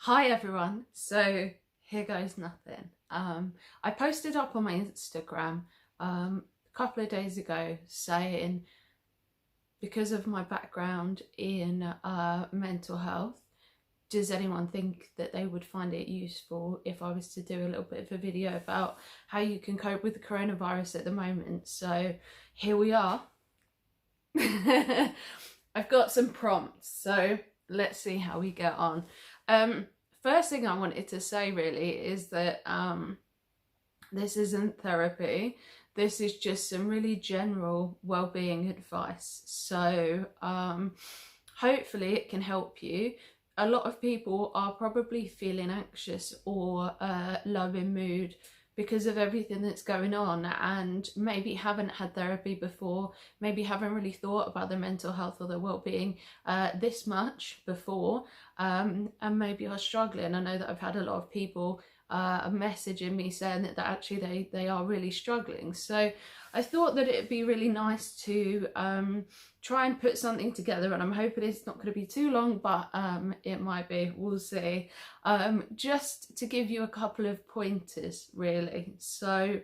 Hi everyone, so here goes nothing. I posted up on my Instagram a couple of days ago saying, because of my background in mental health, does anyone think that they would find it useful if I was to do a little bit of a video about how you can cope with the coronavirus at the moment? So here we are. I've got some prompts, so let's see how we get on. First thing I wanted to say really is that this isn't therapy. This is just some really general well-being advice. So hopefully it can help you. A lot of people are probably feeling anxious or low in mood because of everything that's going on, and maybe haven't had therapy before, maybe haven't really thought about their mental health or their well-being this much before, and maybe are struggling. I know that I've had a lot of people messaging me saying that actually they are really struggling. So I thought that it'd be really nice to try and put something together, and I'm hoping it's not going to be too long, but it might be, we'll see, just to give you a couple of pointers really. So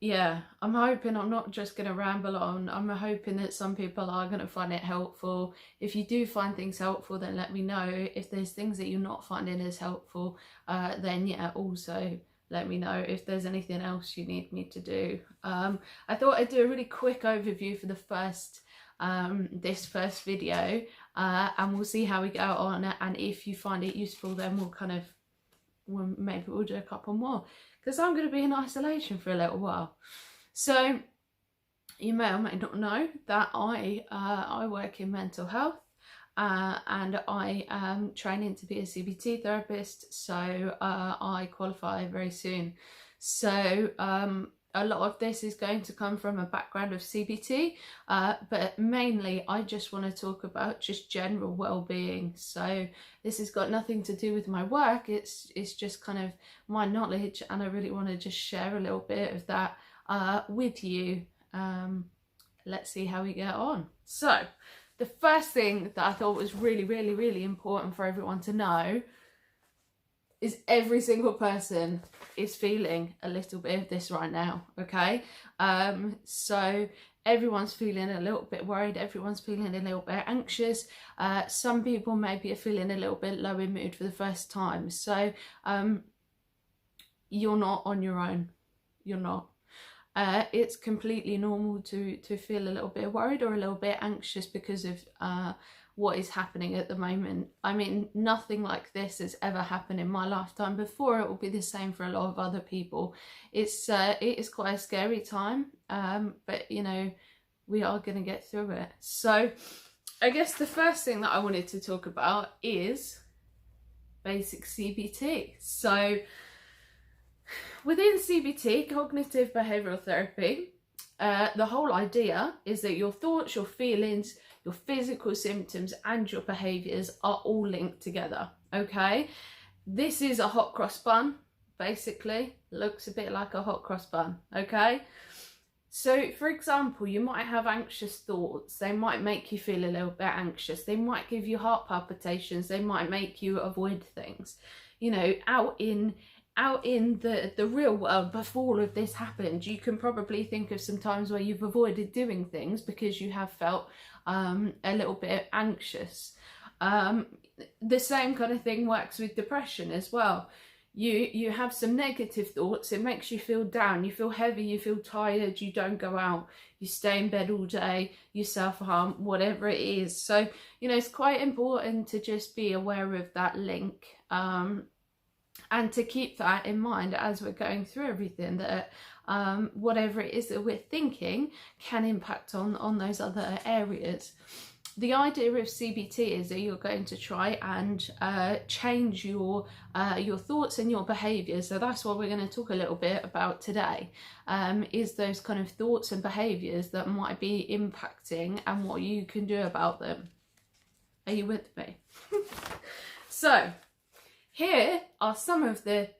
yeah, I'm hoping I'm not just going to ramble on. I'm hoping that some people are going to find it helpful. If you do find things helpful, then let me know. If there's things that you're not finding as helpful, then yeah, also let me know if there's anything else you need me to do. I thought I'd do a really quick overview for the first this first video, and we'll see how we go on, and if you find it useful, then maybe we'll do a couple more, because I'm going to be in isolation for a little while. So you may or may not know that I work in mental health, and I am training to be a CBT therapist, so I qualify very soon. So a lot of this is going to come from a background of CBT, but mainly I just want to talk about just general well-being. So this has got nothing to do with my work, it's just kind of my knowledge, and I really want to just share a little bit of that with you. Let's see how we get on. So the first thing that I thought was really important for everyone to know is every single person is feeling a little bit of this right now, okay? So everyone's feeling a little bit worried, everyone's feeling a little bit anxious. Some people maybe are feeling a little bit low in mood for the first time. So you're not on your own, you're not. It's completely normal to feel a little bit worried or a little bit anxious because of what is happening at the moment. I mean, nothing like this has ever happened in my lifetime before. It will be the same for a lot of other people. It is quite a scary time, but you know, we are going to get through it. So I guess the first thing that I wanted to talk about is basic CBT. So within CBT, cognitive behavioural therapy, the whole idea is that your thoughts, your feelings, your physical symptoms and your behaviours are all linked together, okay? This is a hot cross bun, basically. Looks a bit like a hot cross bun, okay? So, for example, you might have anxious thoughts. They might make you feel a little bit anxious. They might give you heart palpitations. They might make you avoid things. You know, out in the real world, before all of this happened, you can probably think of some times where you've avoided doing things because you have felt a little bit anxious. The same kind of thing works with depression as well. You have some negative thoughts, it makes you feel down, you feel heavy, you feel tired, you don't go out, you stay in bed all day, you self-harm, whatever it is. So, you know, it's quite important to just be aware of that link, and to keep that in mind as we're going through everything, that whatever it is that we're thinking can impact on those other areas. The idea of CBT is that you're going to try and change your thoughts and your behaviours. So that's what we're going to talk a little bit about today, is those kind of thoughts and behaviours that might be impacting and what you can do about them. Are you with me? So here are some of the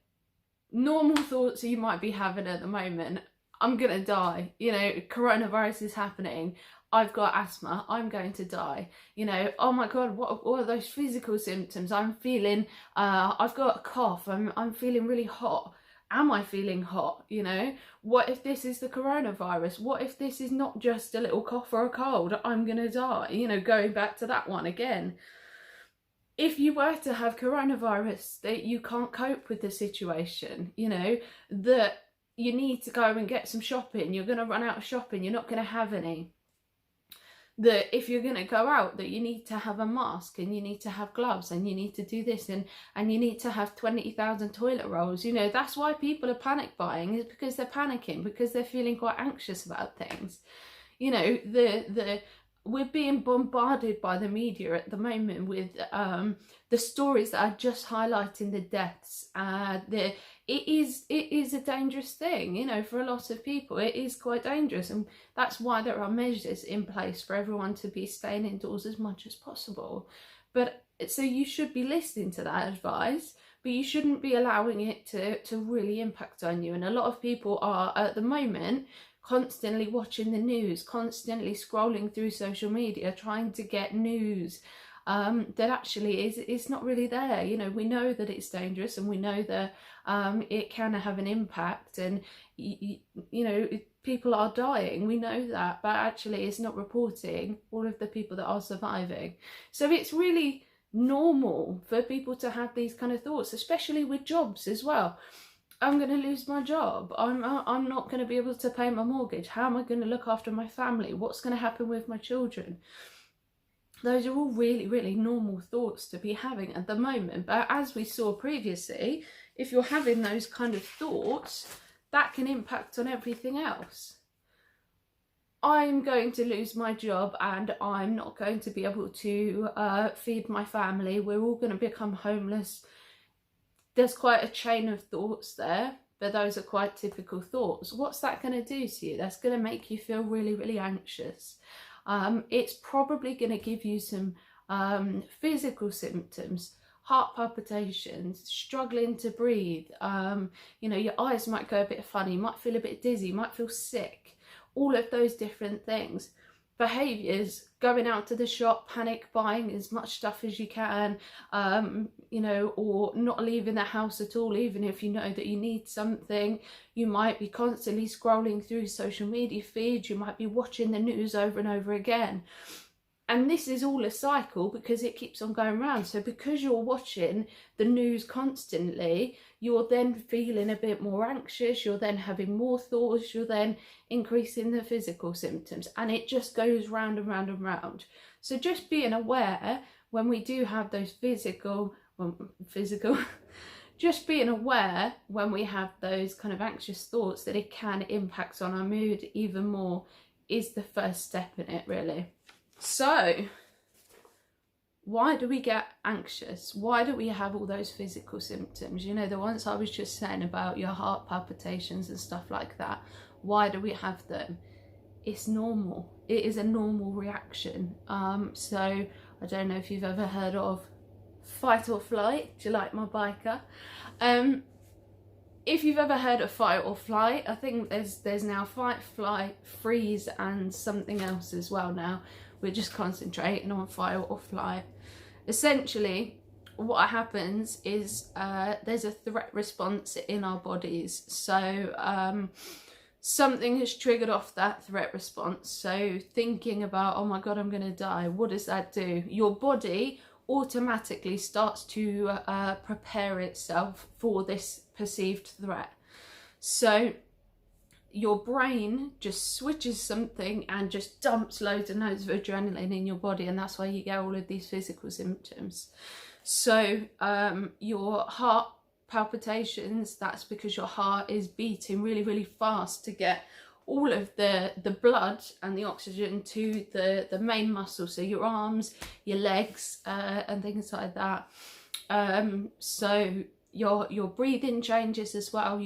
normal thoughts you might be having at the moment. I'm gonna die, you know, coronavirus is happening, I've got asthma, I'm going to die. You know, oh my God, what are those physical symptoms? I'm feeling, I've got a cough, I'm feeling really hot. Am I feeling hot? You know, what if this is the coronavirus? What if this is not just a little cough or a cold? I'm gonna die. You know, going back to that one again. If you were to have coronavirus, that you can't cope with the situation, you know, that you need to go and get some shopping, you're going to run out of shopping, you're not going to have any. That if you're going to go out, that you need to have a mask and you need to have gloves and you need to do this and you need to have 20,000 toilet rolls. You know, that's why people are panic buying, is because they're panicking, because they're feeling quite anxious about things. You know, we're being bombarded by the media at the moment with the stories that are just highlighting the deaths. It is a dangerous thing, you know, for a lot of people. It is quite dangerous, and that's why there are measures in place for everyone to be staying indoors as much as possible. But so you should be listening to that advice, but you shouldn't be allowing it to really impact on you. And a lot of people are at the moment constantly watching the news, constantly scrolling through social media, trying to get news that actually is not really there. You know, we know that it's dangerous, and we know that it can have an impact, and you know, people are dying, we know that, but actually it's not reporting all of the people that are surviving. So it's really normal for people to have these kind of thoughts, especially with jobs as well. I'm going to lose my job. I'm not going to be able to pay my mortgage. How am I going to look after my family? What's going to happen with my children? Those are all really, really normal thoughts to be having at the moment. But as we saw previously, if you're having those kind of thoughts, that can impact on everything else. I'm going to lose my job and I'm not going to be able to feed my family. We're all going to become homeless. There's quite a chain of thoughts there, but those are quite typical thoughts. What's that going to do to you? That's going to make you feel really, really anxious. It's probably going to give you some physical symptoms, heart palpitations, struggling to breathe. You know, your eyes might go a bit funny, you might feel a bit dizzy, you might feel sick. All of those different things. Behaviours, going out to the shop, panic buying as much stuff as you can, you know, or not leaving the house at all, even if you know that you need something. You might be constantly scrolling through social media feeds, you might be watching the news over and over again. And this is all a cycle because it keeps on going around. So because you're watching the news constantly, you're then feeling a bit more anxious, you're then having more thoughts, you're then increasing the physical symptoms, and it just goes round and round and round. So just being aware when we do have those just being aware when we have those kind of anxious thoughts that it can impact on our mood even more is the first step in it, really. So, why do we get anxious? Why do we have all those physical symptoms? You know, the ones I was just saying about your heart palpitations and stuff like that. Why do we have them? It's normal. It is a normal reaction. So, I don't know if you've ever heard of fight or flight. Do you like my biker? If you've ever heard of fight or flight, I think there's now fight, flight, freeze, and something else as well now. We're just concentrating on fight or flight. Essentially, what happens is there's a threat response in our bodies. So something has triggered off that threat response. So thinking about, oh my God, I'm going to die. What does that do? Your body automatically starts to prepare itself for this perceived threat. So your brain just switches something and just dumps loads and loads of adrenaline in your body, and that's why you get all of these physical symptoms. So your heart palpitations, that's because your heart is beating really, really fast to get all of the blood and the oxygen to the main muscle, so your arms, your legs, and things like that. So your breathing changes as well.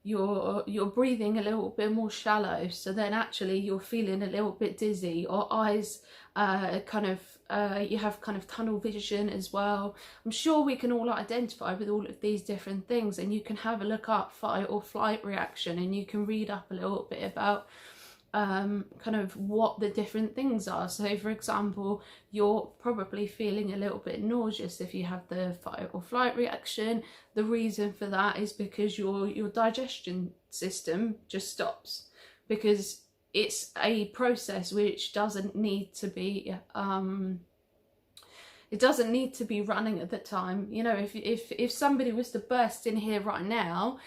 You're breathing a little bit more shallow, so then actually you're feeling a little bit dizzy. Your eyes you have kind of tunnel vision as well. I'm sure we can all identify with all of these different things, and you can have a look up fight or flight reaction, and you can read up a little bit about kind of what the different things are. So for example, you're probably feeling a little bit nauseous if you have the fight or flight reaction. The reason for that is because your digestion system just stops, because it's a process which doesn't need to be it doesn't need to be running at the time. You know, if somebody was to burst in here right now,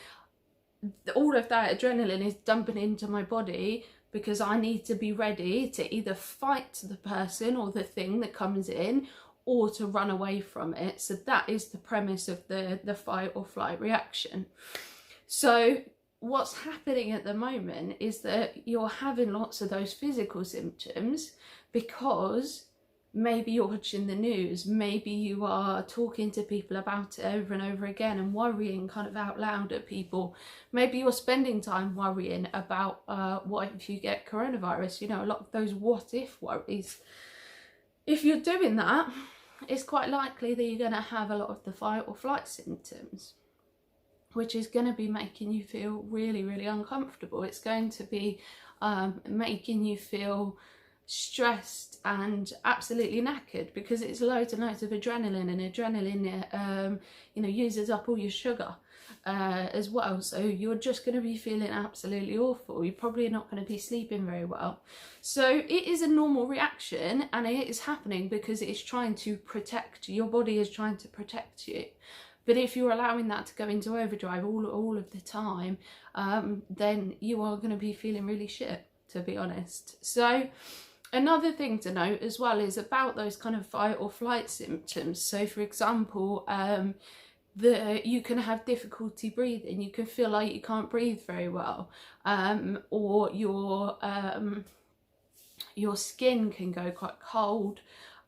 all of that adrenaline is dumping into my body because I need to be ready to either fight the person or the thing that comes in, or to run away from it. So that is the premise of the fight or flight reaction. So what's happening at the moment is that you're having lots of those physical symptoms because maybe you're watching the news, maybe you are talking to people about it over and over again and worrying kind of out loud at people. Maybe you're spending time worrying about what if you get coronavirus, you know, a lot of those what if worries. If you're doing that, it's quite likely that you're going to have a lot of the fight or flight symptoms, which is going to be making you feel really, really uncomfortable. It's going to be making you feel stressed and absolutely knackered, because it's loads and loads of adrenaline, and adrenaline you know, uses up all your sugar as well. So you're just going to be feeling absolutely awful. You're probably not going to be sleeping very well. So it is a normal reaction, and it is happening because it's trying to protect you. Your body is trying to protect you. But if you're allowing that to go into overdrive all of the time, then you are going to be feeling really shit, to be honest. So another thing to note as well is about those kind of fight or flight symptoms. So for example, you can have difficulty breathing. You can feel like you can't breathe very well, or your skin can go quite cold.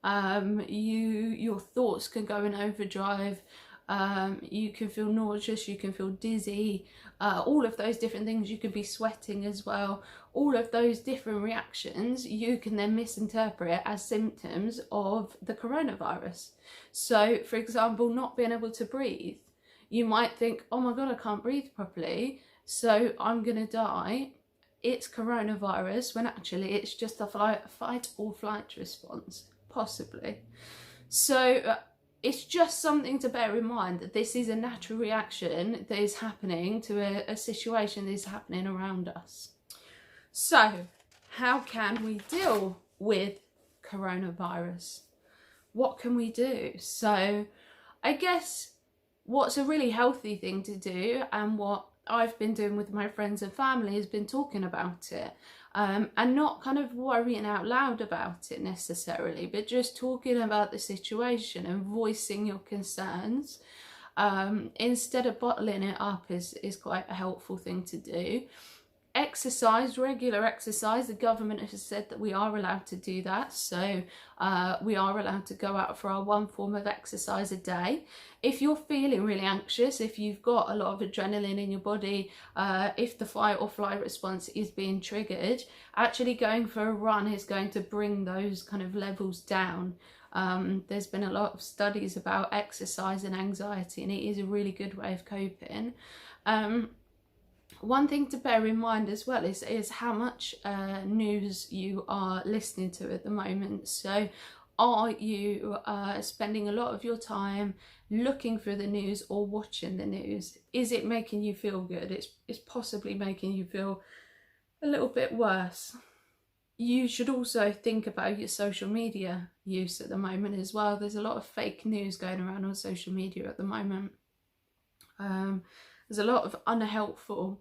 Your thoughts can go in overdrive. You can feel nauseous, you can feel dizzy, all of those different things. You could be sweating as well. All of those different reactions you can then misinterpret as symptoms of the coronavirus. So for example, not being able to breathe, you might think, oh my god, I can't breathe properly, so I'm gonna die. It's coronavirus, when actually it's just a fight or flight response, possibly. So it's just something to bear in mind, that this is a natural reaction that is happening to a situation that is happening around us. So how can we deal with coronavirus? What can we do? So I guess what's a really healthy thing to do, and what I've been doing with my friends and family, has been talking about it. And not kind of worrying out loud about it necessarily, but just talking about the situation and voicing your concerns instead of bottling it up is quite a helpful thing to do. Exercise, regular exercise. The government has said that we are allowed to do that, so we are allowed to go out for our one form of exercise a day. If you're feeling really anxious, if you've got a lot of adrenaline in your body, if the fight or flight response is being triggered, actually going for a run is going to bring those kind of levels down. There's been a lot of studies about exercise and anxiety, and it is a really good way of coping. One thing to bear in mind as well is how much news you are listening to at the moment. So are you spending a lot of your time looking for the news or watching the news? Is it making you feel good? It's possibly making you feel a little bit worse. You should also think about your social media use at the moment as well. There's a lot of fake news going around on social media at the moment. There's a lot of unhelpful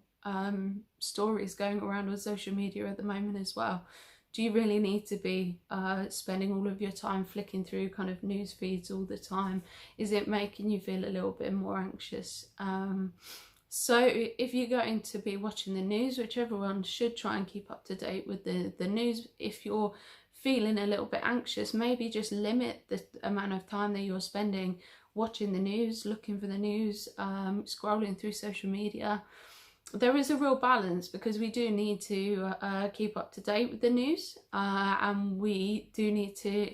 stories going around on social media at the moment as well. Do you really need to be spending all of your time flicking through kind of news feeds all the time? Is it making you feel a little bit more anxious? So if you're going to be watching the news, which everyone should try and keep up to date with the news, if you're feeling a little bit anxious, maybe just limit the amount of time that you're spending watching the news, looking for the news, scrolling through social media. There is a real balance, because we do need to keep up to date with the news, and we do need to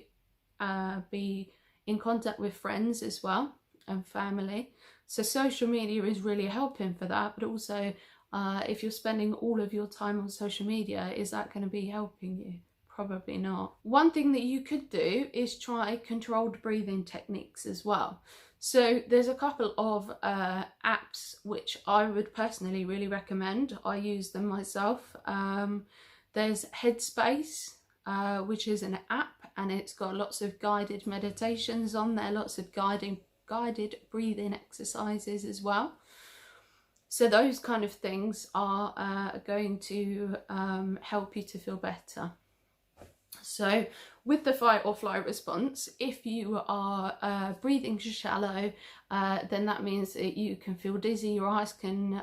be in contact with friends as well and family. So social media is really helping for that, but also If you're spending all of your time on social media, is that going to be helping you? Probably not. One thing that you could do is try controlled breathing techniques as well. So there's a couple of apps which I would personally really recommend. I use them myself. There's Headspace, which is an app, and it's got lots of guided meditations on there, lots of guided breathing exercises as well. So those kind of things are going to help you to feel better. So with the fight or flight response, if you are breathing shallow, then that means that you can feel dizzy, your eyes can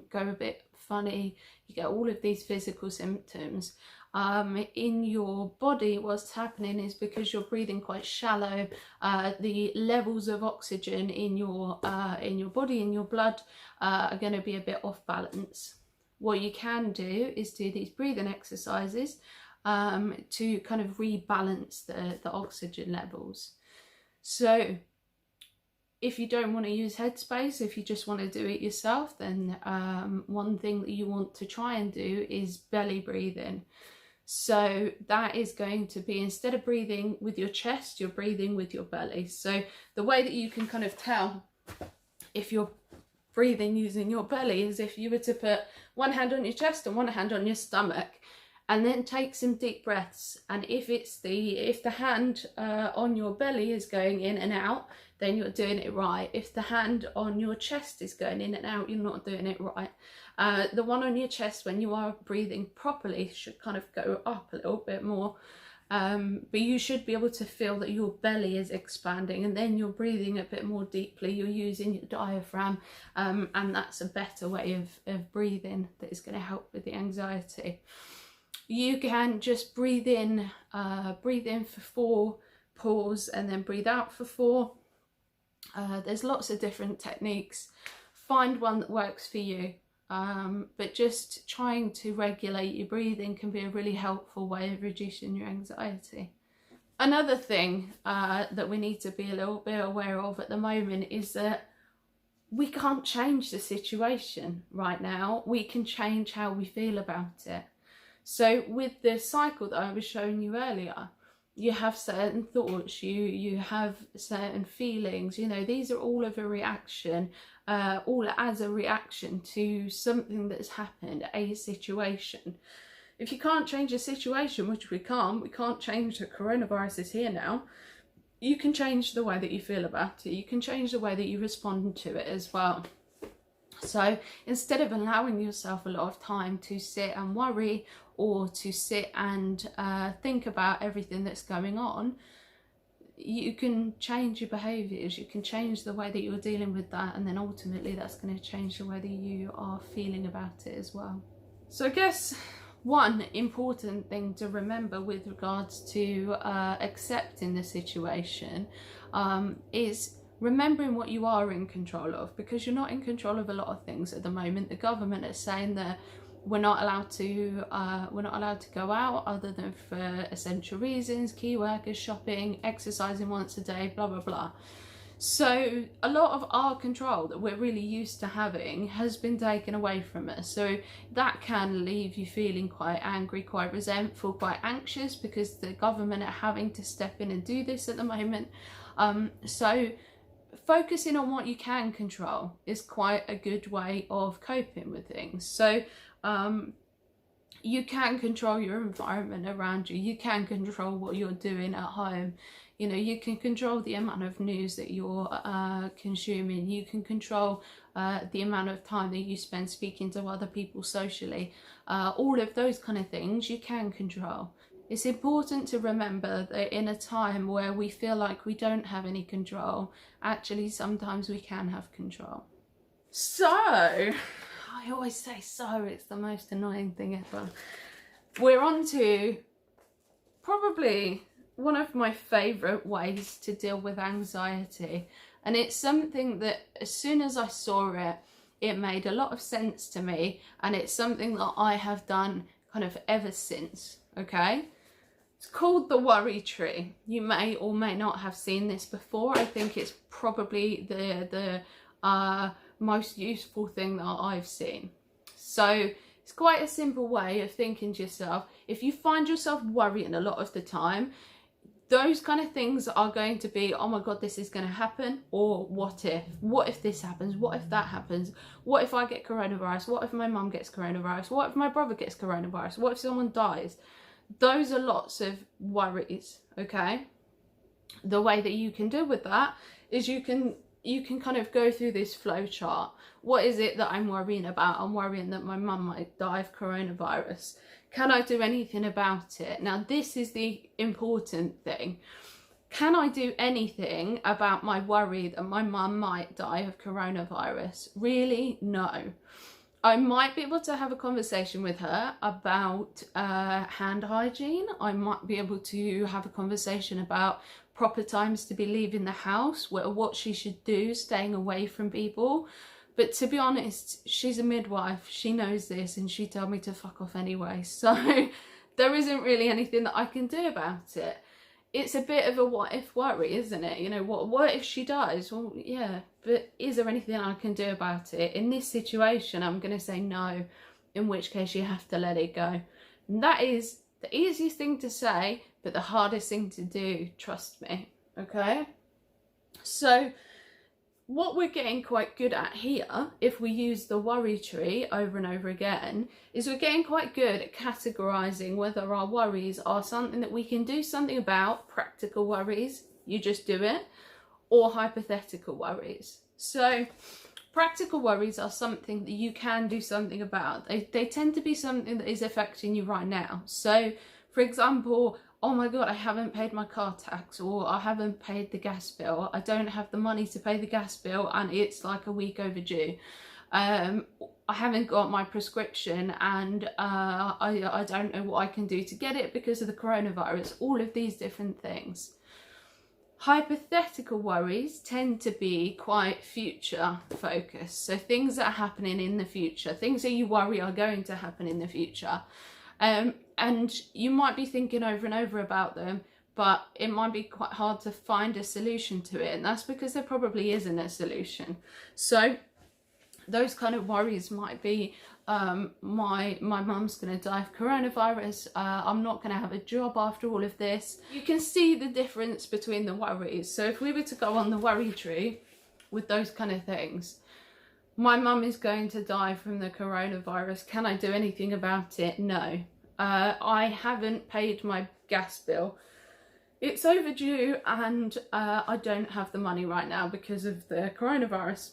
go a bit funny, you get all of these physical symptoms. In your body, what's happening is because you're breathing quite shallow, the levels of oxygen in your body, in your blood, are going to be a bit off balance. What you can do is do these breathing exercises to kind of rebalance the oxygen levels. So if you don't want to use Headspace, if you just want to do it yourself, then one thing that you want to try and do is belly breathing. So that is going to be, instead of breathing with your chest, you're breathing with your belly. So the way that you can kind of tell if you're breathing using your belly is if you were to put one hand on your chest and one hand on your stomach, and then take some deep breaths. And if the hand on your belly is going in and out, then you're doing it right. If the hand on your chest is going in and out, you're not doing it right. The one on your chest, when you are breathing properly, should kind of go up a little bit more. But you should be able to feel that your belly is expanding, and then you're breathing a bit more deeply. You're using your diaphragm, and that's a better way of breathing that is going to help with the anxiety. You can just breathe in for 4, pause, and then breathe out for 4. There's lots of different techniques. Find one that works for you. But just trying to regulate your breathing can be a really helpful way of reducing your anxiety. Another thing that we need to be a little bit aware of at the moment is that we can't change the situation right now. We can change how we feel about it. So with the cycle that I was showing you earlier, you have certain thoughts, you have certain feelings, you know, these are all of a reaction, all as a reaction to something that's happened, a situation. If you can't change a situation, which we can't change the coronavirus is here now, you can change the way that you feel about it. You can change the way that you respond to it as well. So instead of allowing yourself a lot of time to sit and worry or to sit and think about everything that's going on, you can change your behaviours, you can change the way that you're dealing with that, and then ultimately that's going to change the way that you are feeling about it as well. So I guess one important thing to remember with regards to accepting the situation is remembering what you are in control of, because you're not in control of a lot of things at the moment. The government is saying that we're not allowed to go out other than for essential reasons, key workers, shopping, exercising once a day, blah blah blah. So a lot of our control that we're really used to having has been taken away from us. So that can leave you feeling quite angry, quite resentful, quite anxious, because the government are having to step in and do this at the moment. So focusing on what you can control is quite a good way of coping with things. So you can control your environment around you, you can control what you're doing at home, you know, you can control the amount of news that you're consuming, you can control the amount of time that you spend speaking to other people socially, all of those kind of things you can control. It's important to remember that in a time where we feel like we don't have any control, actually sometimes we can have control. So, I always say so, it's the most annoying thing ever. We're on to probably one of my favourite ways to deal with anxiety. And it's something that as soon as I saw it, it made a lot of sense to me. And it's something that I have done kind of ever since, okay? It's called the worry tree. You may or may not have seen this before. I think it's probably the most useful thing that I've seen. So it's quite a simple way of thinking to yourself. If you find yourself worrying a lot of the time, those kind of things are going to be, oh my God, this is going to happen, or what if this happens, what if that happens, what if I get coronavirus, what if my mum gets coronavirus, what if my brother gets coronavirus, what if someone dies. Those are lots of worries, okay? The way that you can deal with that is you can kind of go through this flow chart. What is it that I'm worrying about? I'm worrying that my mum might die of coronavirus. Can I do anything about it? Now, this is the important thing. Can I do anything about my worry that my mum might die of coronavirus? Really? No. I might be able to have a conversation with her about hand hygiene. I might be able to have a conversation about proper times to be leaving the house, what she should do, staying away from people. But to be honest, she's a midwife, she knows this, and she told me to fuck off anyway. So there isn't really anything that I can do about it. It's a bit of a what if worry, isn't it? You know, what if she dies? Well, yeah, but is there anything I can do about it? In this situation, I'm going to say no, in which case you have to let it go. And that is the easiest thing to say, but the hardest thing to do, trust me, okay? So what we're getting quite good at here, if we use the worry tree over and over again, is we're getting quite good at categorizing whether our worries are something that we can do something about, practical worries, you just do it, or hypothetical worries. So practical worries are something that you can do something about. They tend to be something that is affecting you right now. So for example, oh my God, I haven't paid my car tax, or I haven't paid the gas bill. I don't have the money to pay the gas bill and it's like a week overdue. I haven't got my prescription and I don't know what I can do to get it because of the coronavirus. All of these different things. Hypothetical worries tend to be quite future focused. So things that are happening in the future, things that you worry are going to happen in the future. And you might be thinking over and over about them, but it might be quite hard to find a solution to it. And that's because there probably isn't a solution. So those kind of worries might be, my mum's going to die of coronavirus. I'm not going to have a job after all of this. You can see the difference between the worries. So if we were to go on the worry tree with those kind of things, my mum is going to die from the coronavirus. Can I do anything about it? No. I haven't paid my gas bill. It's overdue and I don't have the money right now because of the coronavirus.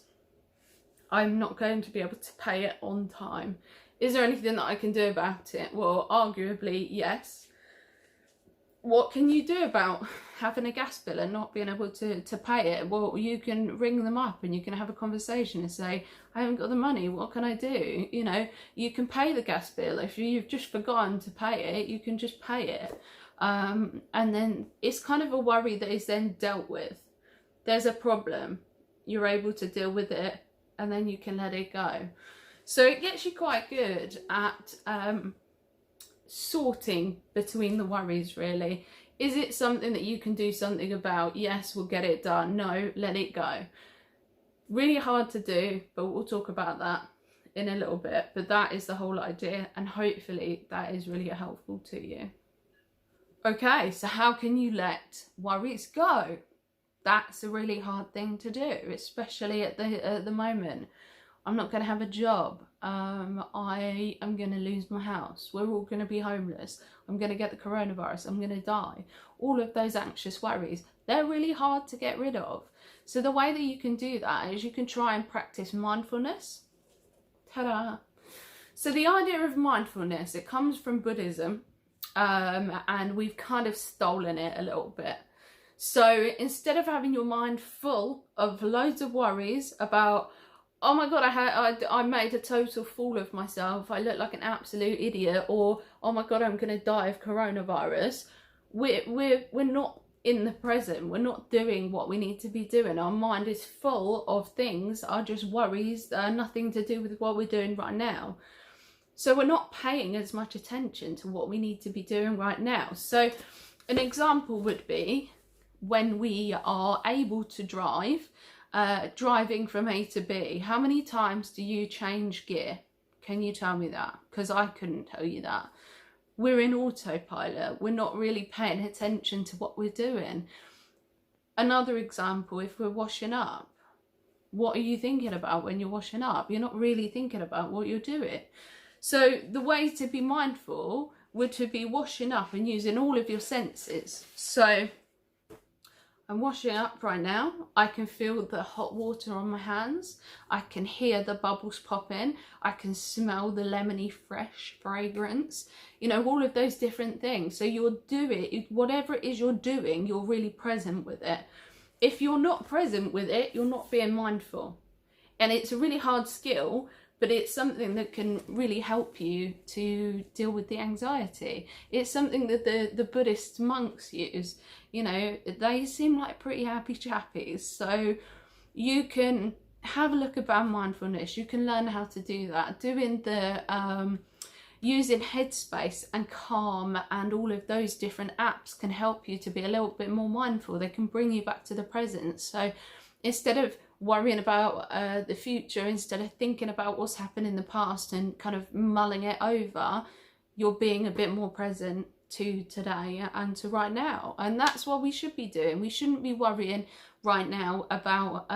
I'm not going to be able to pay it on time. Is there anything that I can do about it? Well, arguably, yes. What can you do about having a gas bill and not being able to pay it? Well, you can ring them up and you can have a conversation and say, I haven't got the money, what can I do? You know, you can pay the gas bill. If you've just forgotten to pay it, you can just pay it. And then it's kind of a worry that is then dealt with. There's a problem, you're able to deal with it, and then you can let it go. So it gets you quite good at sorting between the worries, really. Is it something that you can do something about? Yes, we'll get it done. No, let it go. Really hard to do, but we'll talk about that in a little bit. But that is the whole idea, and hopefully that is really helpful to you. Okay, so how can you let worries go? That's a really hard thing to do, especially at the moment. I'm not going to have a job. I am going to lose my house. We're all going to be homeless. I'm going to get the coronavirus. I'm going to die. All of those anxious worries, they're really hard to get rid of. So the way that you can do that is you can try and practice mindfulness. Ta-da! So the idea of mindfulness, it comes from Buddhism, and we've kind of stolen it a little bit. So instead of having your mind full of loads of worries about, oh my God, I made a total fool of myself, I look like an absolute idiot, or oh my God, I'm going to die of coronavirus, we're not in the present. We're not doing what we need to be doing. Our mind is full of things, are just worries that are nothing to do with what we're doing right now. So we're not paying as much attention to what we need to be doing right now. So an example would be when we are able to drive, driving from A to B, how many times do you change gear? Can you tell me that? Because I couldn't tell you that. We're in autopilot. We're not really paying attention to what we're doing. Another example, if we're washing up, what are you thinking about when you're washing up? You're not really thinking about what you're doing. So the way to be mindful would to be washing up and using all of your senses. So I'm washing up right now. I can feel the hot water on my hands. I can hear the bubbles popping. I can smell the lemony fresh fragrance. You know, all of those different things. So you're doing, whatever it is you're doing, you're really present with it. If you're not present with it, you're not being mindful. And it's a really hard skill, but it's something that can really help you to deal with the anxiety. It's something that the Buddhist monks use. You know, they seem like pretty happy chappies. So you can have a look about mindfulness. You can learn how to do that. Doing the using Headspace and Calm and all of those different apps can help you to be a little bit more mindful. They can bring you back to the present. So instead of worrying about the future, instead of thinking about what's happened in the past and kind of mulling it over, you're being a bit more present to today and to right now. And that's what we should be doing. We shouldn't be worrying right now about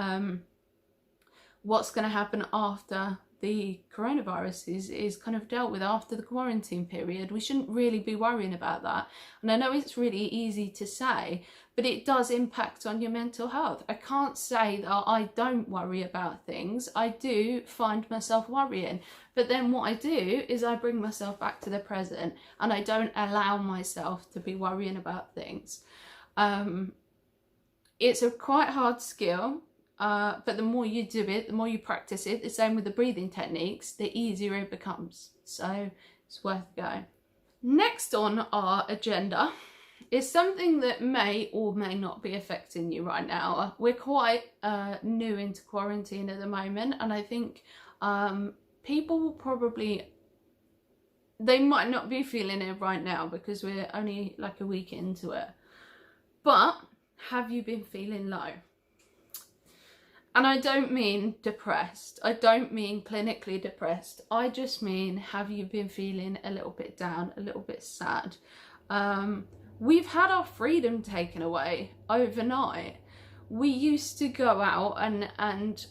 what's going to happen after the coronavirus is kind of dealt with, after the quarantine period. We shouldn't really be worrying about that. And I know it's really easy to say, but it does impact on your mental health. I can't say that I don't worry about things. I do find myself worrying, but then what I do is I bring myself back to the present and I don't allow myself to be worrying about things. It's a quite hard skill. But the more you do it, the more you practice it, the same with the breathing techniques, the easier it becomes. So it's worth a go. Next on our agenda is something that may or may not be affecting you right now. We're quite new into quarantine at the moment, and I think people will probably, they might not be feeling it right now because we're only like a week into it. But have you been feeling low? And I don't mean depressed. I don't mean clinically depressed. I just mean, have you been feeling a little bit down, a little bit sad? We've had our freedom taken away overnight. We used to go out and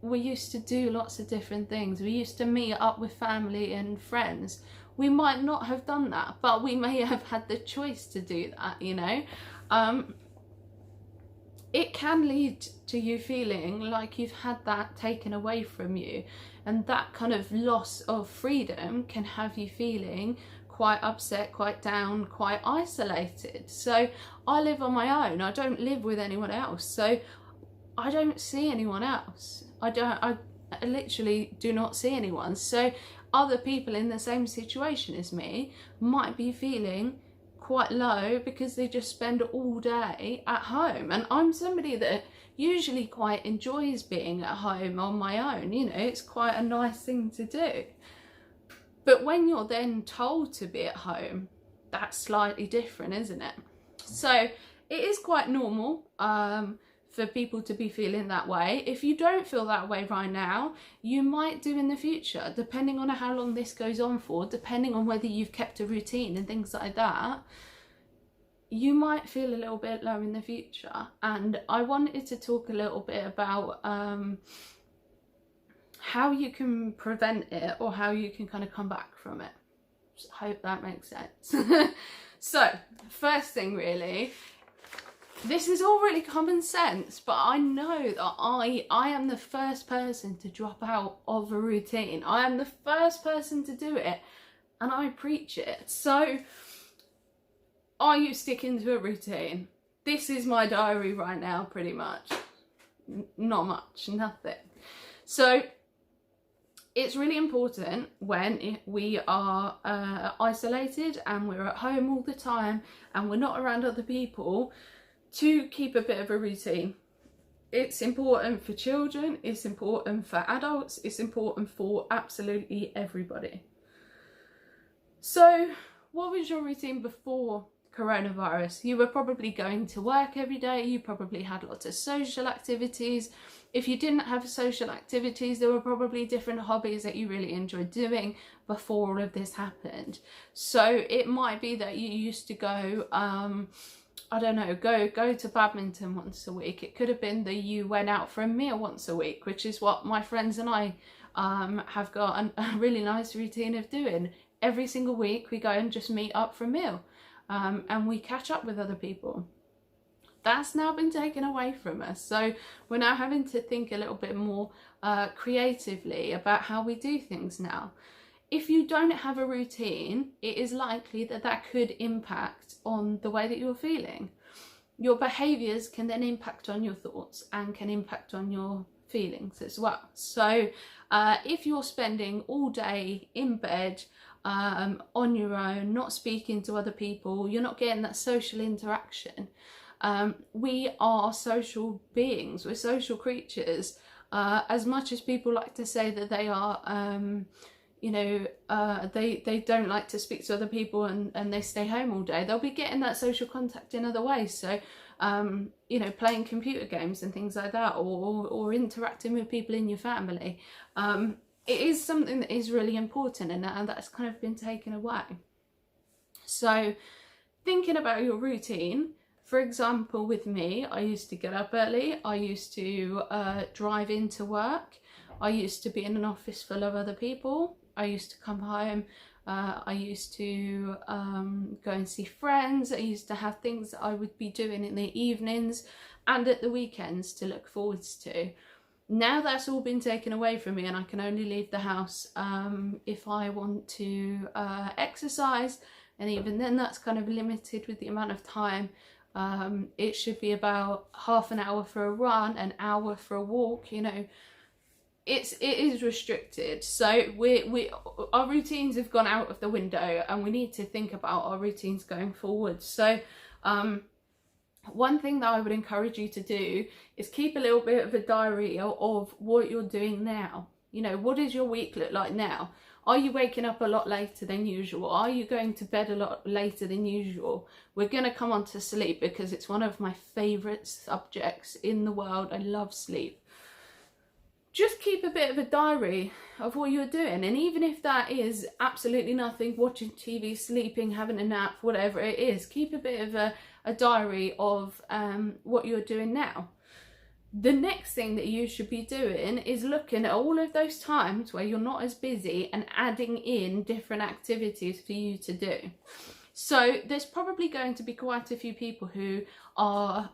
we used to do lots of different things. We used to meet up with family and friends. We might not have done that, but we may have had the choice to do that, you know? It can lead to you feeling like you've had that taken away from you, and that kind of loss of freedom can have you feeling quite upset, quite down, quite isolated. So I live on my own. I don't live with anyone else, so I don't see anyone else. I literally do not see anyone. So other people in the same situation as me might be feeling quite low because they just spend all day at home. And I'm somebody that usually quite enjoys being at home on my own. You know, it's quite a nice thing to do. But when you're then told to be at home, that's slightly different, isn't it? So it is quite normal for people to be feeling that way. If you don't feel that way right now, you might do in the future, depending on how long this goes on for, depending on whether you've kept a routine and things like that. You might feel a little bit low in the future. And I wanted to talk a little bit about how you can prevent it, or how you can kind of come back from it. I hope that makes sense. So, first thing really, this is all really common sense, but I know that I am the first person to drop out of a routine. I am the first person to do it, and I preach it. So, are you sticking to a routine? This is my diary right now, pretty much. Not much, nothing. So, it's really important when we are isolated and we're at home all the time and we're not around other people, to keep a bit of a routine. It's important for children, it's important for adults, it's important for absolutely everybody. So what was your routine before coronavirus. You were probably going to work every day, you probably had lots of social activities. If you didn't have social activities, there were probably different hobbies that you really enjoyed doing before all of this happened. So it might be that you used to go, I don't know, go to badminton once a week. It could have been that you went out for a meal once a week, which is what my friends and I have got a really nice routine of doing. Every single week we go and just meet up for a meal, and we catch up with other people. That's now been taken away from us, so we're now having to think a little bit more creatively about how we do things now. If you don't have a routine, it is likely that that could impact on the way that you're feeling. Your behaviours can then impact on your thoughts and can impact on your feelings as well. So if you're spending all day in bed on your own, not speaking to other people, you're not getting that social interaction. We are social beings, we're social creatures. As much as people like to say that they are, they don't like to speak to other people and they stay home all day, they'll be getting that social contact in other ways. So, playing computer games and things like that, or interacting with people in your family. It is something that is really important, and that's kind of been taken away. So thinking about your routine, for example, with me, I used to get up early, I used to drive into work, I used to be in an office full of other people, I used to come home, I used to go and see friends, I used to have things that I would be doing in the evenings and at the weekends to look forwards to. Now that's all been taken away from me, and I can only leave the house if I want to exercise, and even then that's kind of limited with the amount of time. It should be about half an hour for a run, an hour for a walk, it is restricted. So our routines have gone out of the window, and we need to think about our routines going forward. So one thing that I would encourage you to do is keep a little bit of a diary of what you're doing now. What does your week look like now? Are you waking up a lot later than usual? Are you going to bed a lot later than usual? We're going to come on to sleep because it's one of my favourite subjects in the world. I love sleep. Just keep a bit of a diary of what you're doing, and even if that is absolutely nothing, watching TV, sleeping, having a nap, whatever it is, keep a bit of a diary of what you're doing now. The next thing that you should be doing is looking at all of those times where you're not as busy and adding in different activities for you to do. So there's probably going to be quite a few people who are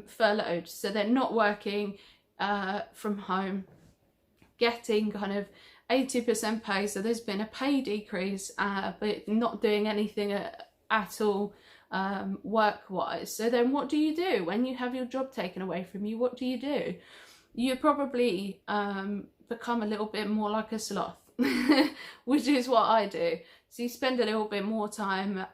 furloughed, so they're not working from home, getting kind of 80% pay, so there's been a pay decrease, but not doing anything at all work-wise. So then what do you do when you have your job taken away from you? What do? You probably become a little bit more like a sloth, which is what I do. So you spend a little bit more time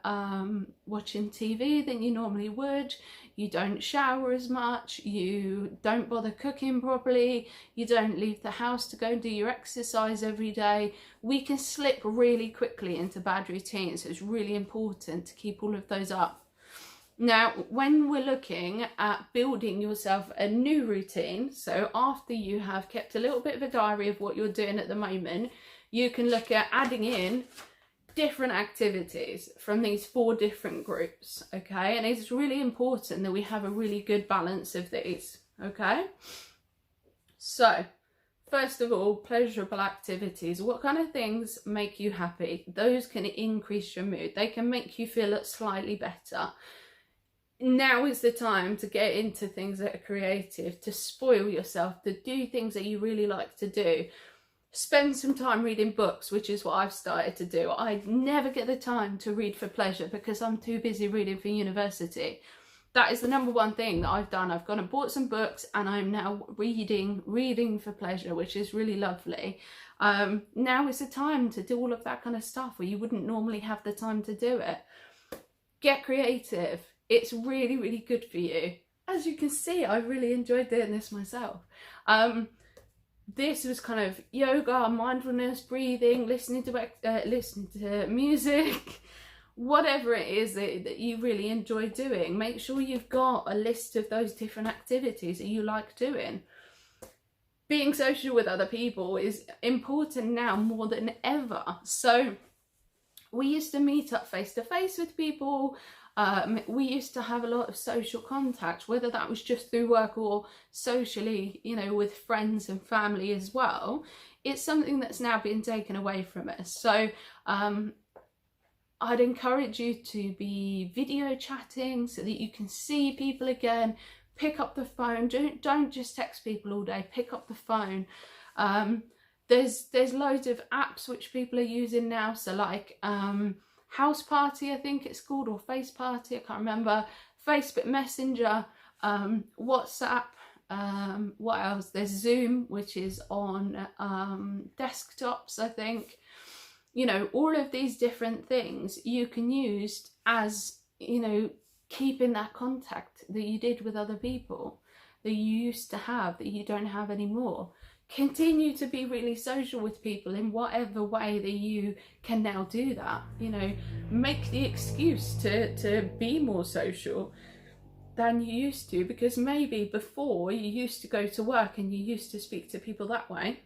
watching TV than you normally would. You don't shower as much, you don't bother cooking properly, you don't leave the house to go and do your exercise every day. We can slip really quickly into bad routines, so it's really important to keep all of those up. Now, when we're looking at building yourself a new routine, so after you have kept a little bit of a diary of what you're doing at the moment, you can look at adding in different activities from these 4 different groups, okay? And it's really important that we have a really good balance of these, okay? So first of all, pleasurable activities. What kind of things make you happy? Those can increase your mood, they can make you feel slightly better. Now is the time to get into things that are creative, to spoil yourself, to do things that you really like to do. Spend some time reading books, which is what I've started to do. I never get the time to read for pleasure because I'm too busy reading for university. That is the number one thing that I've done. I've gone and bought some books, and I'm now reading for pleasure, which is really lovely. Now is the time to do all of that kind of stuff where you wouldn't normally have the time to do it. Get creative. It's really, really good for you. As you can see, I really enjoyed doing this myself. This was kind of yoga, mindfulness, breathing, listening to music, whatever it is that you really enjoy doing, make sure you've got a list of those different activities that you like doing. Being social with other people is important now more than ever. So we used to meet up face to face with people. We used to have a lot of social contact, whether that was just through work or socially, you know, with friends and family as well. It's something that's now been taken away from us. So I'd encourage you to be video chatting so that you can see people again. Pick up the phone. Don't just text people all day. Pick up the phone. There's loads of apps which people are using now. So like House Party, I think it's called, or Face Party, I can't remember. Facebook Messenger, WhatsApp. What else? There's Zoom, which is on desktops, I think. You know, all of these different things you can use as, you know, keeping that contact that you did with other people, that you used to have, that you don't have anymore. Continue to be really social with people in whatever way that you can now do that. You know, make the excuse to be more social than you used to, because maybe before you used to go to work and you used to speak to people that way,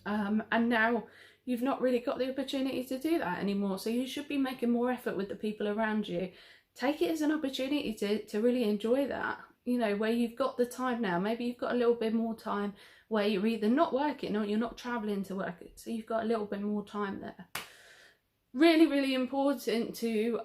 and now you've not really got the opportunity to do that anymore. So you should be making more effort with the people around you. Take it as an opportunity to really enjoy that, you know, where you've got the time now. Maybe you've got a little bit more time where you're either not working or you're not travelling to work, so you've got a little bit more time there. Really, really important to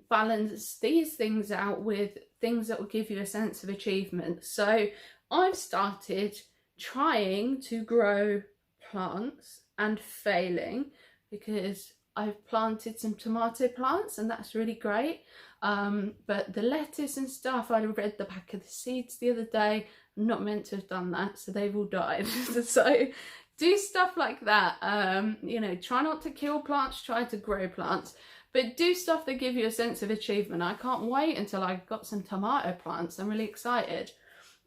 balance these things out with things that will give you a sense of achievement. So I've started trying to grow plants and failing, because I've planted some tomato plants and that's really great. But the lettuce and stuff, I read the back of the seeds the other day. I'm not meant to have done that, so they've all died. So do stuff like that. You know, try not to kill plants, try to grow plants, but do stuff that give you a sense of achievement. I can't wait until I've got some tomato plants. I'm really excited.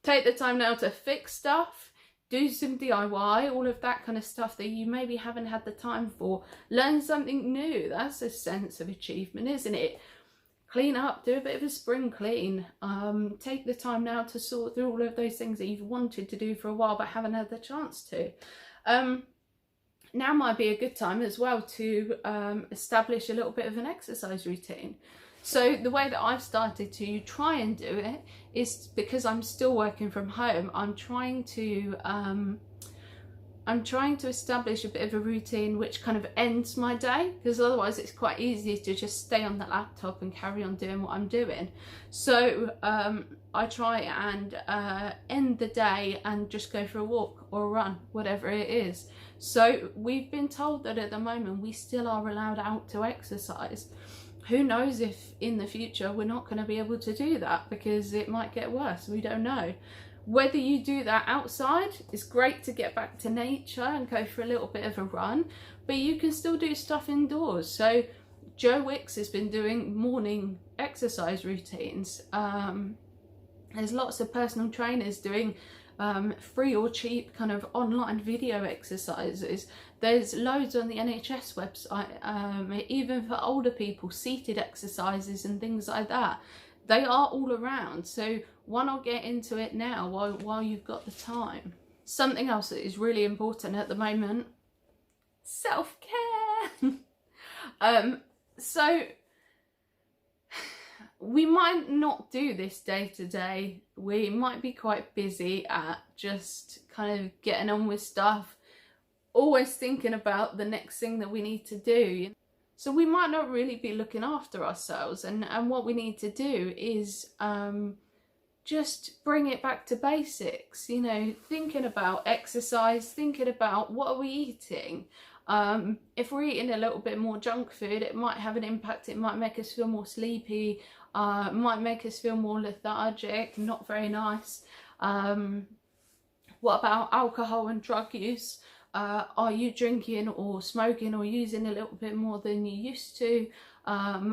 Take the time now to fix stuff. Do some DIY, all of that kind of stuff that you maybe haven't had the time for. Learn something new. That's a sense of achievement, isn't it? Clean up, do a bit of a spring clean. Take the time now to sort through all of those things that you've wanted to do for a while but haven't had the chance to. Now might be a good time as well to establish a little bit of an exercise routine. So the way that I've started to try and do it is, because I'm still working from home, I'm trying to establish a bit of a routine which kind of ends my day, because otherwise it's quite easy to just stay on the laptop and carry on doing what I'm doing. So I try and end the day and just go for a walk or a run, whatever it is. So we've been told that at the moment we still are allowed out to exercise. Who knows if in the future we're not going to be able to do that, because it might get worse. We don't know. Whether you do that outside, it's great to get back to nature and go for a little bit of a run, but you can still do stuff indoors. So Joe Wicks has been doing morning exercise routines. There's lots of personal trainers doing free or cheap kind of online video exercises. There's loads on the NHS website, even for older people, seated exercises and things like that. They are all around, so why not get into it now while you've got the time? Something else that is really important at the moment, self-care. So we might not do this day to day. We might be quite busy at just kind of getting on with stuff, always thinking about the next thing that we need to do. So we might not really be looking after ourselves, and what we need to do is just bring it back to basics, you know, thinking about exercise, thinking about what are we eating. If we're eating a little bit more junk food, it might have an impact. It might make us feel more sleepy, might make us feel more lethargic, not very nice. What about alcohol and drug use? Are you drinking or smoking or using a little bit more than you used to?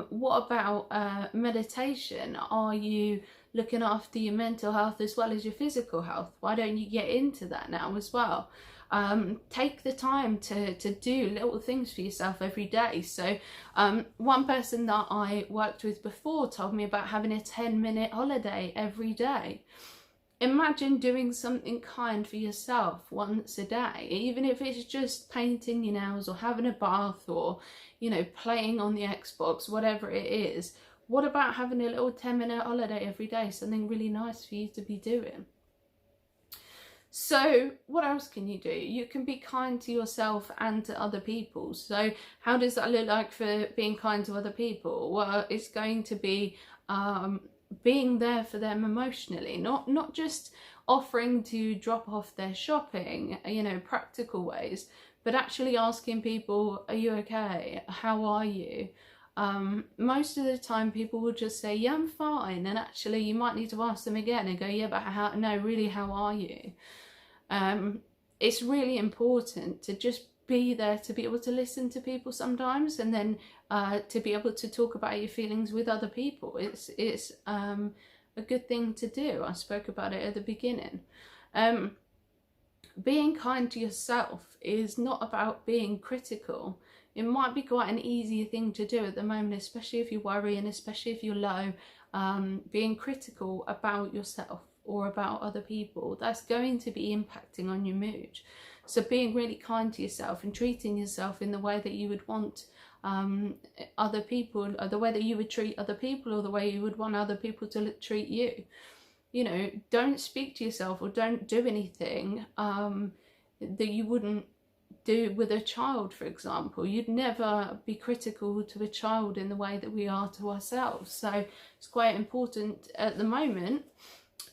What about meditation? Are you looking after your mental health as well as your physical health. Why don't you get into that now as well? Take the time to do little things for yourself every day. So one person that I worked with before told me about having a 10-minute holiday every day. Imagine doing something kind for yourself once a day, even if it's just painting your nails or having a bath or, you know, playing on the Xbox, whatever it is. What about having a little 10-minute holiday every day, something really nice for you to be doing? So what else can you do? You can be kind to yourself and to other people. So how does that look like for being kind to other people? Well, it's going to be being there for them emotionally, not just offering to drop off their shopping, you know, practical ways, but actually asking people, are you okay? How are you? Most of the time people will just say, yeah, I'm fine, and actually you might need to ask them again and go, yeah, but really, how are you? It's really important to just be there, to be able to listen to people sometimes, and then to be able to talk about your feelings with other people. It's a good thing to do. I spoke about it at the beginning. Being kind to yourself is not about being critical. It might be quite an easier thing to do at the moment, especially if you're worrying, especially if you're low. Being critical about yourself or about other people, that's going to be impacting on your mood. So being really kind to yourself and treating yourself in the way that you would want other people, or the way that you would treat other people, or the way you would want other people to treat you. You know, don't speak to yourself or don't do anything that you wouldn't do with a child, for example. You'd never be critical to a child in the way that we are to ourselves. So it's quite important at the moment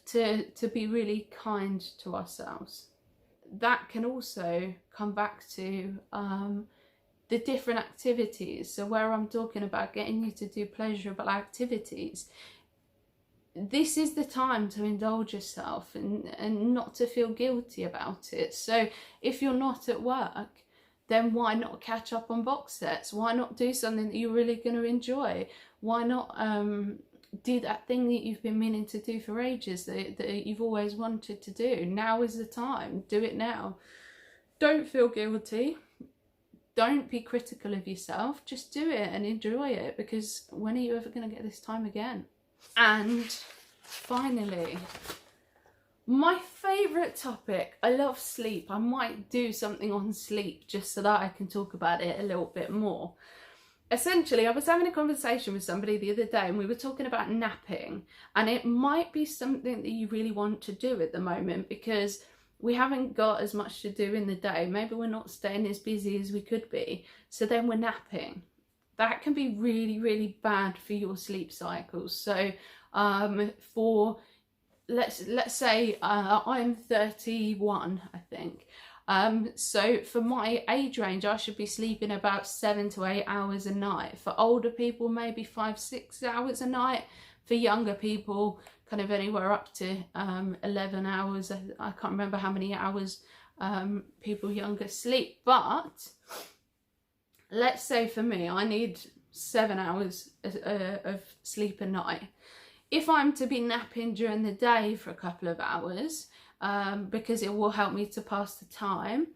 to be really kind to ourselves. That can also come back to the different activities. So where I'm talking about getting you to do pleasurable activities, this is the time to indulge yourself and not to feel guilty about it. So if you're not at work, then why not catch up on box sets? Why not do something that you're really going to enjoy? Why not do that thing that you've been meaning to do for ages, that you've always wanted to do? Now is the time. Do it now. Don't feel guilty. Don't be critical of yourself. Just do it and enjoy it, because when are you ever going to get this time again? And finally, my favourite topic, I love sleep. I might do something on sleep just so that I can talk about it a little bit more. Essentially, I was having a conversation with somebody the other day and we were talking about napping, and it might be something that you really want to do at the moment because we haven't got as much to do in the day. Maybe we're not staying as busy as we could be, so then we're napping. That can be really, really bad for your sleep cycles. So for let's say I'm 31, I think. So for my age range, I should be sleeping about 7 to 8 hours a night. For older people, maybe 5-6 hours a night. For younger people, kind of anywhere up to 11 hours. I can't remember how many hours people younger sleep, but let's say for me, I need 7 hours of sleep a night. If I'm to be napping during the day for a couple of hours, because it will help me to pass the time,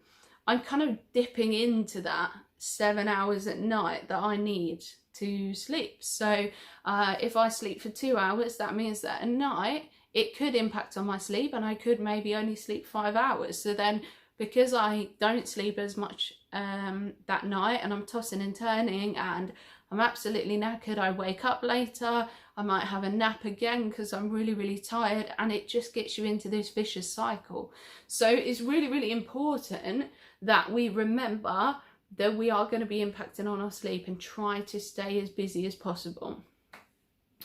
I'm kind of dipping into that 7 hours at night that I need to sleep. So if I sleep for 2 hours, that means that at night it could impact on my sleep, and I could maybe only sleep 5 hours. So then, because I don't sleep as much that night, and I'm tossing and turning and I'm absolutely knackered, I wake up later, I might have a nap again because I'm really, really tired, and it just gets you into this vicious cycle. So it's really, really important that we remember that we are going to be impacting on our sleep and try to stay as busy as possible.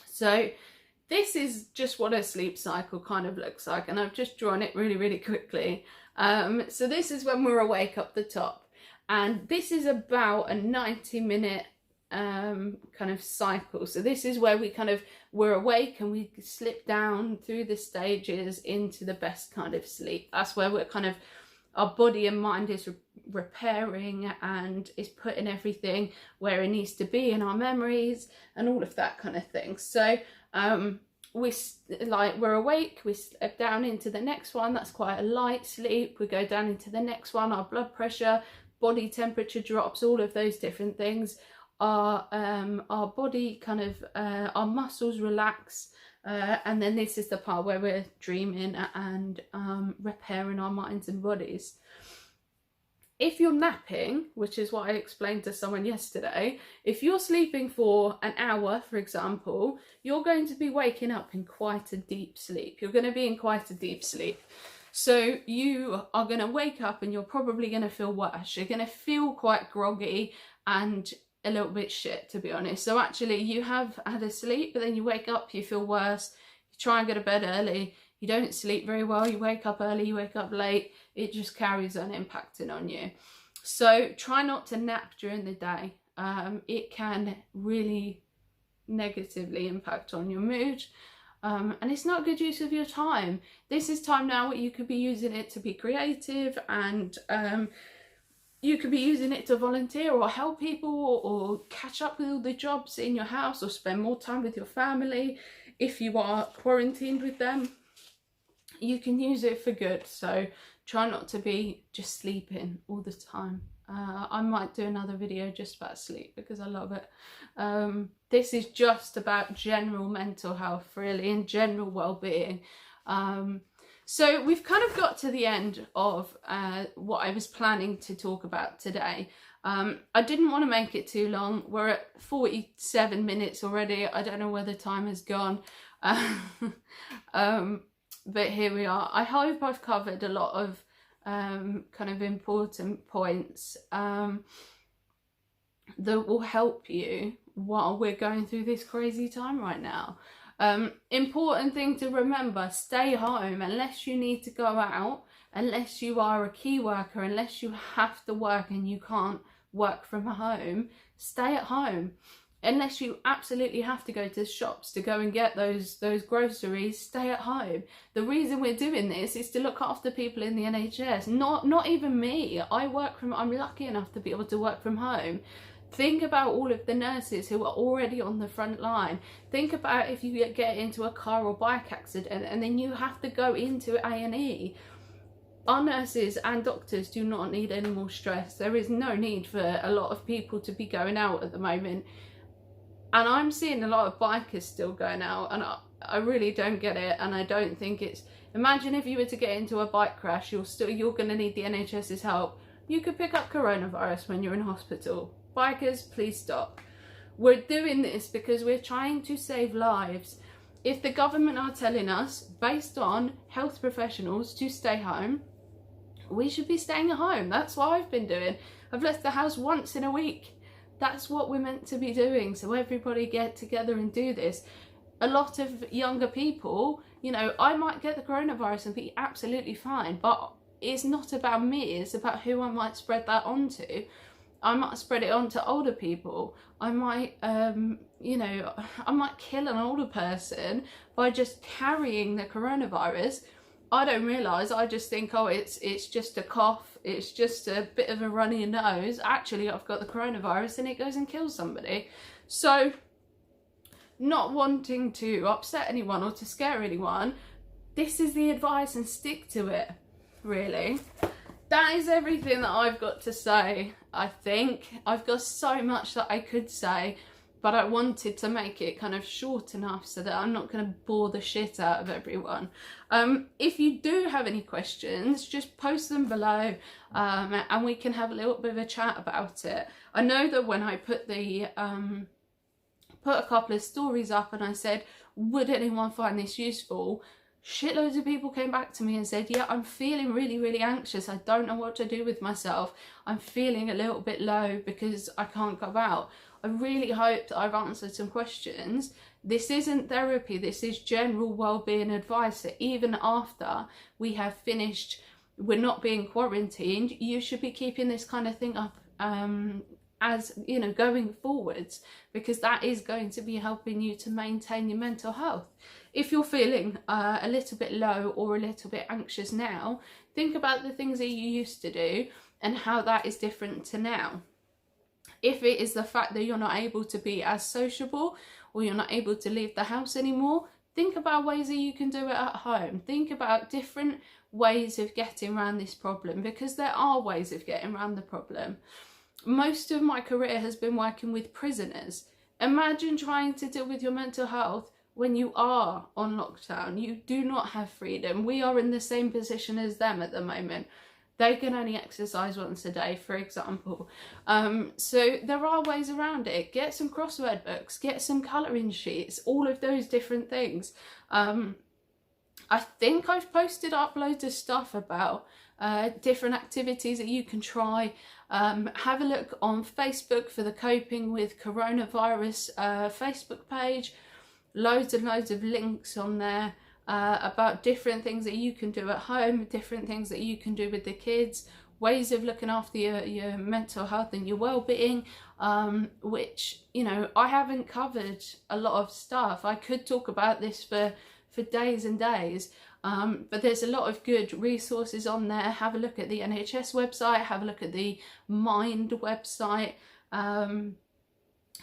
So this is just what a sleep cycle kind of looks like, and I've just drawn it really, really quickly. So this is when we're awake up the top, and this is about a 90-minute kind of cycle. So this is where we're awake and we slip down through the stages into the best kind of sleep. That's where we're kind of, our body and mind is repairing and is putting everything where it needs to be in our memories and all of that kind of thing. So we're awake, we slip down into the next one, that's quite a light sleep, we go down into the next one, our blood pressure, body temperature drops, all of those different things. Our body kind of, our muscles relax, and then this is the part where we're dreaming and repairing our minds and bodies. If you're napping, which is what I explained to someone yesterday, if you're sleeping for an hour, for example, you're going to be waking up in quite a deep sleep. You're going to be in quite a deep sleep. So you are going to wake up and you're probably going to feel worse. You're going to feel quite groggy and a little bit shit, to be honest. So actually you have had a sleep, but then you wake up, you feel worse, you try and go to bed early, you don't sleep very well, you wake up early, you wake up late, it just carries on impacting on you. So try not to nap during the day. It can really negatively impact on your mood, and it's not a good use of your time. This is time now where you could be using it to be creative, and you could be using it to volunteer or help people or catch up with all the jobs in your house or spend more time with your family. If you are quarantined with them, you can use it for good. So try not to be just sleeping all the time. I might do another video just about sleep because I love it. This is just about general mental health, really, and general well-being. So we've kind of got to the end of what I was planning to talk about today. I didn't want to make it too long. We're at 47 minutes already. I don't know where the time has gone. But here we are. I hope I've covered a lot of kind of important points that will help you while we're going through this crazy time right now. Important thing to remember, stay home unless you need to go out, unless you are a key worker, unless you have to work and you can't work from home, stay at home. Unless you absolutely have to go to the shops to go and get those groceries, stay at home. The reason we're doing this is to look after people in the NHS, not even me. I'm lucky enough to be able to work from home. Think about all of the nurses who are already on the front line. Think about if you get into a car or bike accident and then you have to go into A&E. Our nurses and doctors do not need any more stress. There is no need for a lot of people to be going out at the moment. And I'm seeing a lot of bikers still going out, and I really don't get it, and I don't think it's... Imagine if you were to get into a bike crash, you're going to need the NHS's help. You could pick up coronavirus when you're in hospital. Bikers, please stop. We're doing this because we're trying to save lives. If the government are telling us, based on health professionals, to stay home, we should be staying at home. That's what I've been doing. I've left the house once in a week. That's what we're meant to be doing. So everybody get together and do this. A lot of younger people, you know, I might get the coronavirus and be absolutely fine, but it's not about me. It's about who I might spread that onto. I might spread it on to older people. I might, you know, I might kill an older person by just carrying the coronavirus. I don't realise, I just think, oh, it's just a cough, it's just a bit of a runny nose. Actually, I've got the coronavirus and it goes and kills somebody. So, not wanting to upset anyone or to scare anyone, this is the advice and stick to it, really. That is everything that I've got to say, I think. I've got so much that I could say, but I wanted to make it kind of short enough so that I'm not going to bore the shit out of everyone. If you do have any questions, just post them below, and we can have a little bit of a chat about it. I know that when I put the put a couple of stories up and I said, would anyone find this useful? Shitloads of people came back to me and said, yeah, I'm feeling really, really anxious. I don't know what to do with myself. I'm feeling a little bit low because I can't go out. I really hope that I've answered some questions. This isn't therapy. This is general well-being advice that even after we have finished, we're not being quarantined, you should be keeping this kind of thing up as, you know, going forwards, because that is going to be helping you to maintain your mental health. If you're feeling a little bit low or a little bit anxious now, think about the things that you used to do and how that is different to now. If it is the fact that you're not able to be as sociable or you're not able to leave the house anymore, think about ways that you can do it at home. Think about different ways of getting around this problem, because there are ways of getting around the problem. Most of my career has been working with prisoners. Imagine trying to deal with your mental health when you are on lockdown. You do not have freedom. We are in the same position as them at the moment. They can only exercise once a day, for example. So there are ways around it. Get some crossword books, get some colouring sheets, all of those different things. I think I've posted up loads of stuff about different activities that you can try. Have a look on Facebook for the Coping with Coronavirus Facebook page. Loads and loads of links on there about different things that you can do at home, different things that you can do with the kids, ways of looking after your mental health and your well-being, which, you know, I haven't covered a lot of stuff. I could talk about this for days and days, but there's a lot of good resources on there. Have a look at the NHS website, have a look at the Mind website.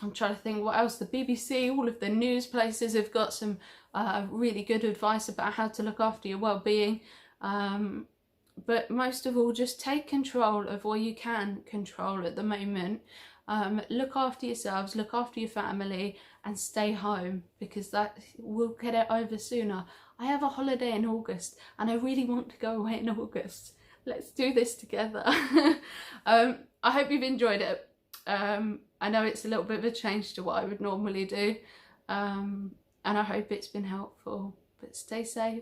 I'm trying to think what else, the BBC, all of the news places have got some really good advice about how to look after your well-being. But most of all, just take control of what you can control at the moment. Look after yourselves, look after your family, and stay home, because that will get it over sooner. I have a holiday in August and I really want to go away in August. Let's do this together. I hope you've enjoyed it. I know it's a little bit of a change to what I would normally do, and I hope it's been helpful, but stay safe.